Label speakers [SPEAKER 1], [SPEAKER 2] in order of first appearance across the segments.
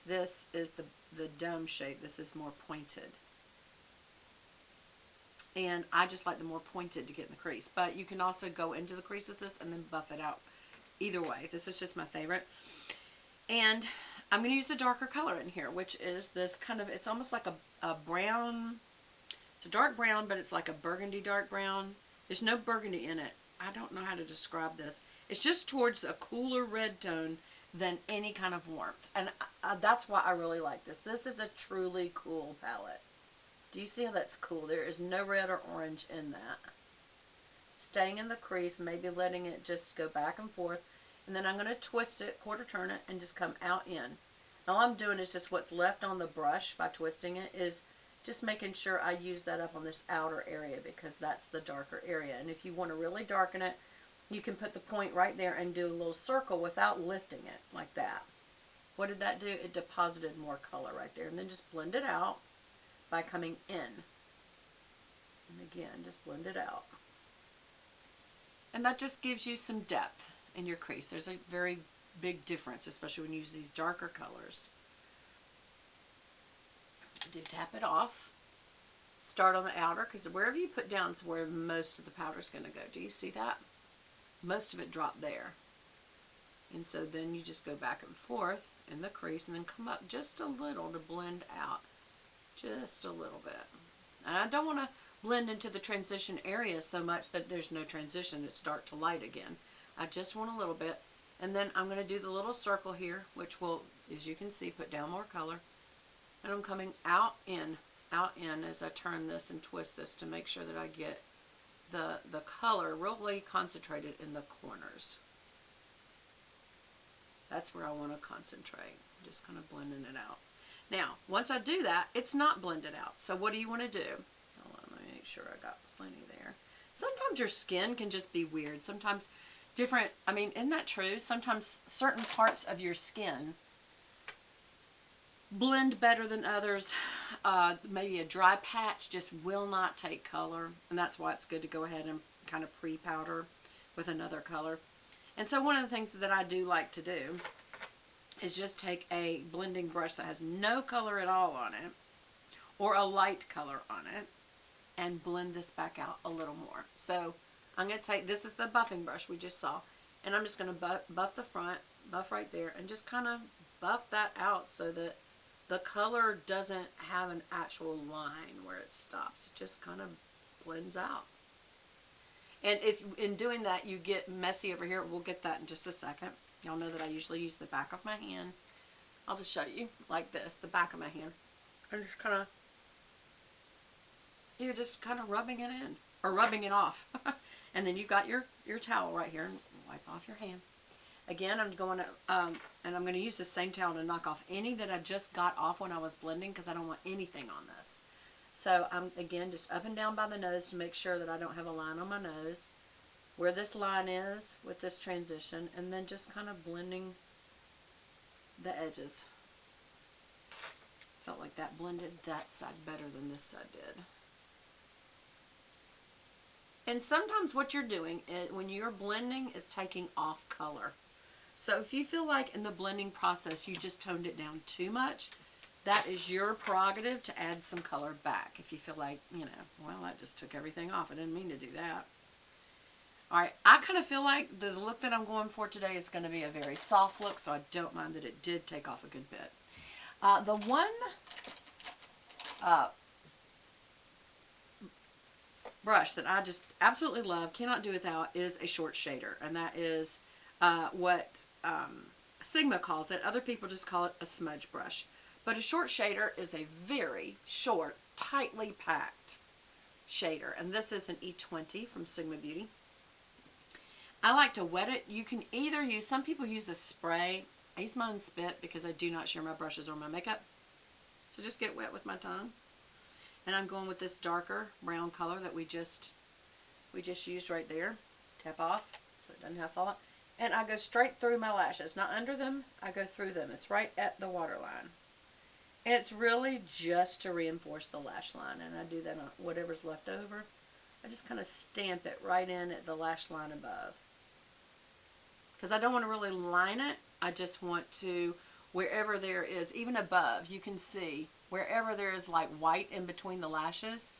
[SPEAKER 1] This is the dome shape. This is more pointed. And I just like the more pointed to get in the crease. But you can also go into the crease with this and then buff it out. Either way, this is just my favorite. And I'm going to use the darker color in here, which is this kind of, it's almost like a brown, it's a dark brown, but it's like a burgundy dark brown. There's no burgundy in it. I don't know how to describe this. It's just towards a cooler red tone than any kind of warmth. And that's why I really like this. This is a truly cool palette. Do you see how that's cool? There is no red or orange in that. Staying in the crease, maybe letting it just go back and forth. And then I'm going to twist it, quarter turn it, and just come out in. All I'm doing is just what's left on the brush by twisting it is just making sure I use that up on this outer area because that's the darker area. And if you want to really darken it, you can put the point right there and do a little circle without lifting it like that. What did that do? It deposited more color right there. And then just blend it out by coming in. And again, just blend it out. And that just gives you some depth in your crease. There's a very big difference, especially when you use these darker colors. Do tap it off. Start on the outer, because wherever you put down is where most of the powder is going to go. Do you see that? Most of it dropped there. And so then you just go back and forth in the crease and then come up just a little to blend out. Just a little bit. And I don't want to blend into the transition area so much that there's no transition. It's dark to light again. I just want a little bit. And then I'm going to do the little circle here, which will, as you can see, put down more color. And I'm coming out in as I turn this and twist this to make sure that I get the color really concentrated in the corners. That's where I want to concentrate. Just kind of blending it out. Now, once I do that, it's not blended out. So what do you want to do? Let me make sure I got plenty there. Sometimes your skin can just be weird. Sometimes different, I mean, isn't that true? Sometimes certain parts of your skin blend better than others. Maybe a dry patch just will not take color. And that's why it's good to go ahead and kind of pre-powder with another color. And so one of the things that I do like to do is just take a blending brush that has no color at all on it, or a light color on it, and blend this back out a little more. So I'm going to take, this is the buffing brush we just saw, and I'm just going to buff the front, buff right there, and just kind of buff that out so that the color doesn't have an actual line where it stops. It just kind of blends out. And if in doing that you get messy over here, we'll get that in just a second. Y'all know that I usually use the back of my hand. I'll just show you like this, the back of my hand. I'm just kind of, you're just kind of rubbing it in, or rubbing it off. And then you've got your towel right here, and wipe off your hand. Again, I'm going to, and I'm going to use the same towel to knock off any that I just got off when I was blending, because I don't want anything on this. So I'm, again, just up and down by the nose to make sure that I don't have a line on my nose, where this line is with this transition, and then just kind of blending the edges. Felt like that blended that side better than this side did. And sometimes what you're doing is, when you're blending, is taking off color. So if you feel like in the blending process you just toned it down too much, that is your prerogative to add some color back. If you feel like, you know, well, that just took everything off. I didn't mean to do that. Alright, I kind of feel like the look that I'm going for today is going to be a very soft look, so I don't mind that it did take off a good bit. The one brush that I just absolutely love, cannot do without, is a short shader. And that is what Sigma calls it. Other people just call it a smudge brush. But a short shader is a very short, tightly packed shader. And this is an E20 from Sigma Beauty. I like to wet it. You can either use, some people use a spray. I use my own spit because I do not share my brushes or my makeup. So just get it wet with my tongue. And I'm going with this darker brown color that we just used right there. Tap off so it doesn't have to fall out. And I go straight through my lashes. Not under them, I go through them. It's right at the waterline. And it's really just to reinforce the lash line. And I do that on whatever's left over. I just kind of stamp it right in at the lash line above. Because I don't want to really line it. I just want to wherever there is, even above, you can see wherever there is like white in between the lashes.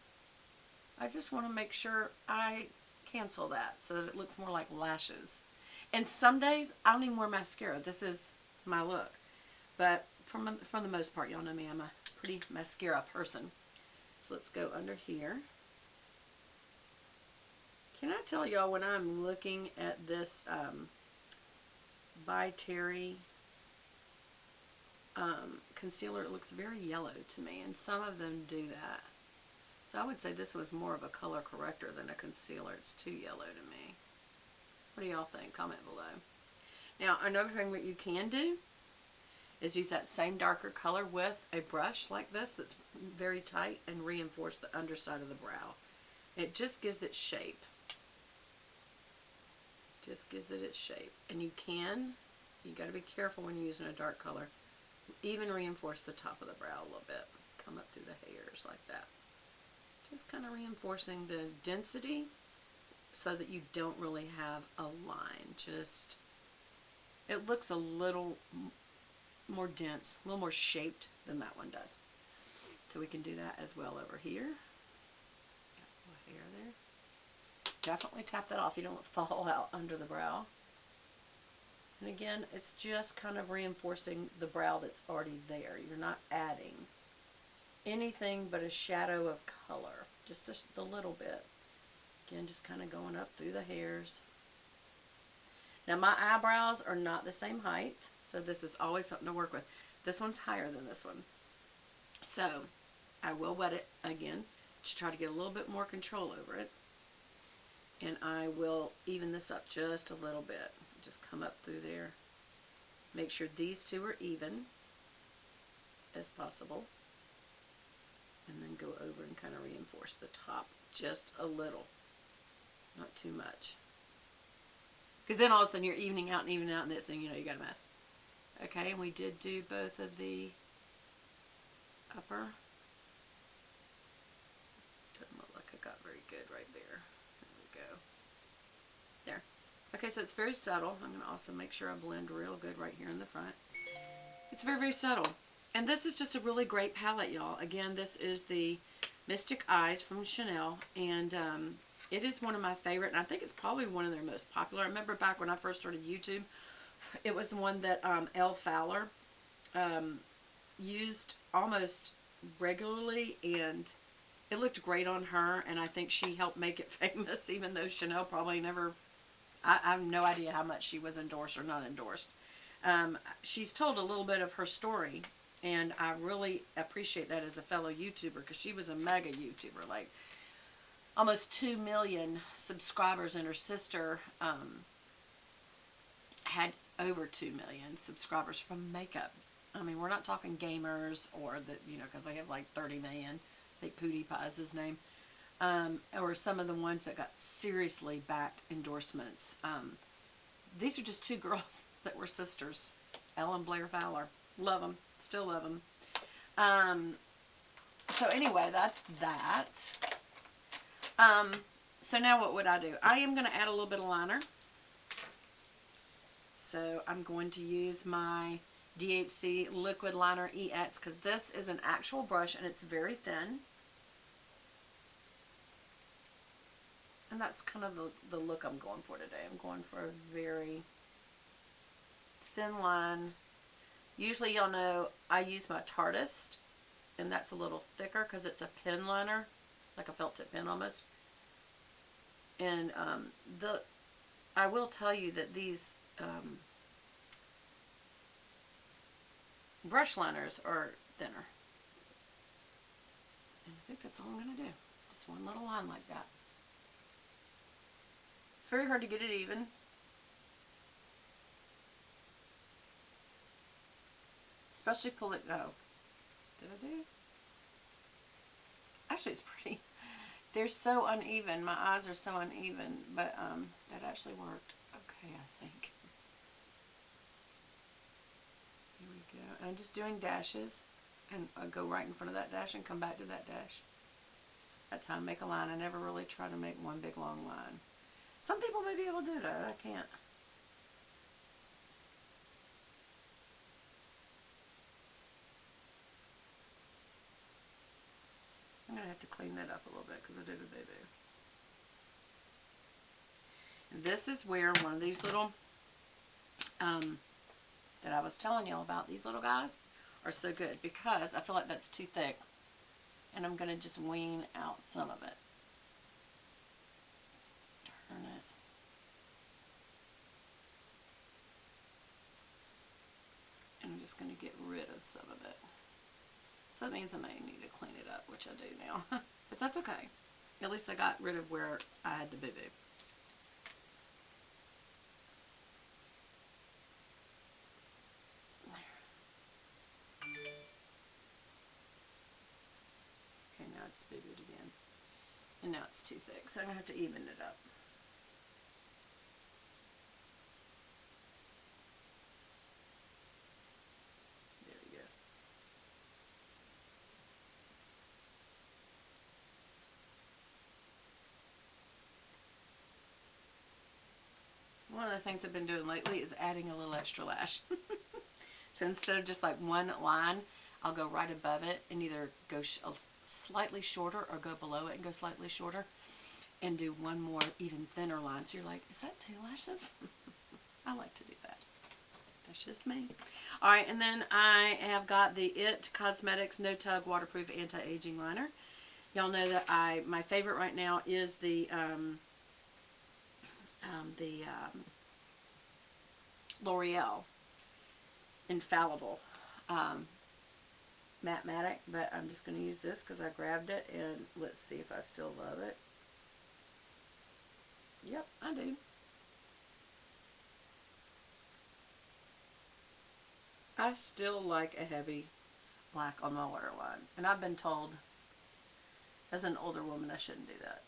[SPEAKER 1] I just want to make sure I cancel that so that it looks more like lashes. And some days I don't even wear mascara. This is my look. But for the most part, y'all know me, I'm a pretty mascara person. So let's go under here. Can I tell y'all, when I'm looking at this by Terry concealer, it looks very yellow to me, and some of them do that. So I would say this was more of a color corrector than a concealer. It's too yellow to me. What do y'all think? Comment below. Now, another thing that you can do is use that same darker color with a brush like this that's very tight and reinforce the underside of the brow. It just gives it shape. Just gives it its shape. And you got to be careful when you're using a dark color, even reinforce the top of the brow a little bit. Come up through the hairs like that. Just kind of reinforcing the density so that you don't really have a line. Just, it looks a little more dense, a little more shaped than that one does. So we can do that as well over here. Got a little hair there. Definitely tap that off. You don't fall out under the brow. And again, it's just kind of reinforcing the brow that's already there. You're not adding anything but a shadow of color, just a little bit. Again, just kind of going up through the hairs. Now my eyebrows are not the same height, so this is always something to work with. This one's higher than this one. So I will wet it again to try to get a little bit more control over it. And I will even this up just a little bit. Just come up through there. Make sure these two are even as possible. And then go over and kind of reinforce the top just a little. Not too much. Because then all of a sudden you're evening out, and this thing, you know, you got a mess. Okay, and we did do both of the upper. Doesn't look like I got very good right there. There we go. There. Okay, so it's very subtle. I'm going to also make sure I blend real good right here in the front. It's very, very subtle. And this is just a really great palette, y'all. Again, this is the Mystic Eyes from Chanel. And it is one of my favorite. And I think it's probably one of their most popular. I remember back when I first started YouTube, it was the one that Elle Fowler used almost regularly. And it looked great on her. And I think she helped make it famous, even though Chanel probably never... I have no idea how much she was endorsed or not endorsed. She's told a little bit of her story, and I really appreciate that as a fellow YouTuber, because she was a mega YouTuber, like almost 2 million subscribers, and her sister had over 2 million subscribers from makeup. I mean, we're not talking gamers or the, you know, because they have like 30 million. I think PewDiePie is his name. Or some of the ones that got seriously backed endorsements. These are just two girls that were sisters. Elle and Blair Fowler. Love them. Still love them. So anyway, that's that. So now what would I do? I am going to add a little bit of liner. So I'm going to use my DHC Liquid Liner EX, because this is an actual brush and it's very thin. And that's kind of the look I'm going for today. I'm going for a very thin line. Usually, y'all know I use my Tartist, and that's a little thicker because it's a pen liner, like a felt tip pen almost. And I will tell you that these brush liners are thinner. And I think that's all I'm going to do. Just one little line like that. It's very hard to get it even. Especially pull it, oh, did I do? Actually, it's pretty. They're so uneven. My eyes are so uneven, but that actually worked. Okay, I think. Here we go. And I'm just doing dashes, and I'll go right in front of that dash and come back to that dash. That's how I make a line. I never really try to make one big long line. Some people may be able to do that. I can't. have to clean that up a little bit because I did a boo-boo. And this is where one of these little, that I was telling y'all about, these little guys are so good because I feel like that's too thick. And I'm going to just wean out some of it. Turn it. And I'm just going to get rid of some of it. So that means I may need to clean it up, which I do now. But that's okay. At least I got rid of where I had the boo-boo. Okay, now it's boo-booed again. And now it's too thick, so I'm going to have to even it up. There we go. One of the things I've been doing lately is adding a little extra lash. So instead of just like one line, I'll go right above it and either go slightly shorter or go below it and go slightly shorter and do one more even thinner line. So you're like, is that 2 lashes? I like to do that. That's just me. Alright, and then I have got the IT Cosmetics No Tug Waterproof Anti-Aging Liner. Y'all know that my favorite right now is the L'Oreal Infallible Matte, but I'm just going to use this because I grabbed it, and let's see if I still love it. Yep, I do. I still like a heavy black on my waterline, and I've been told as an older woman I shouldn't do that.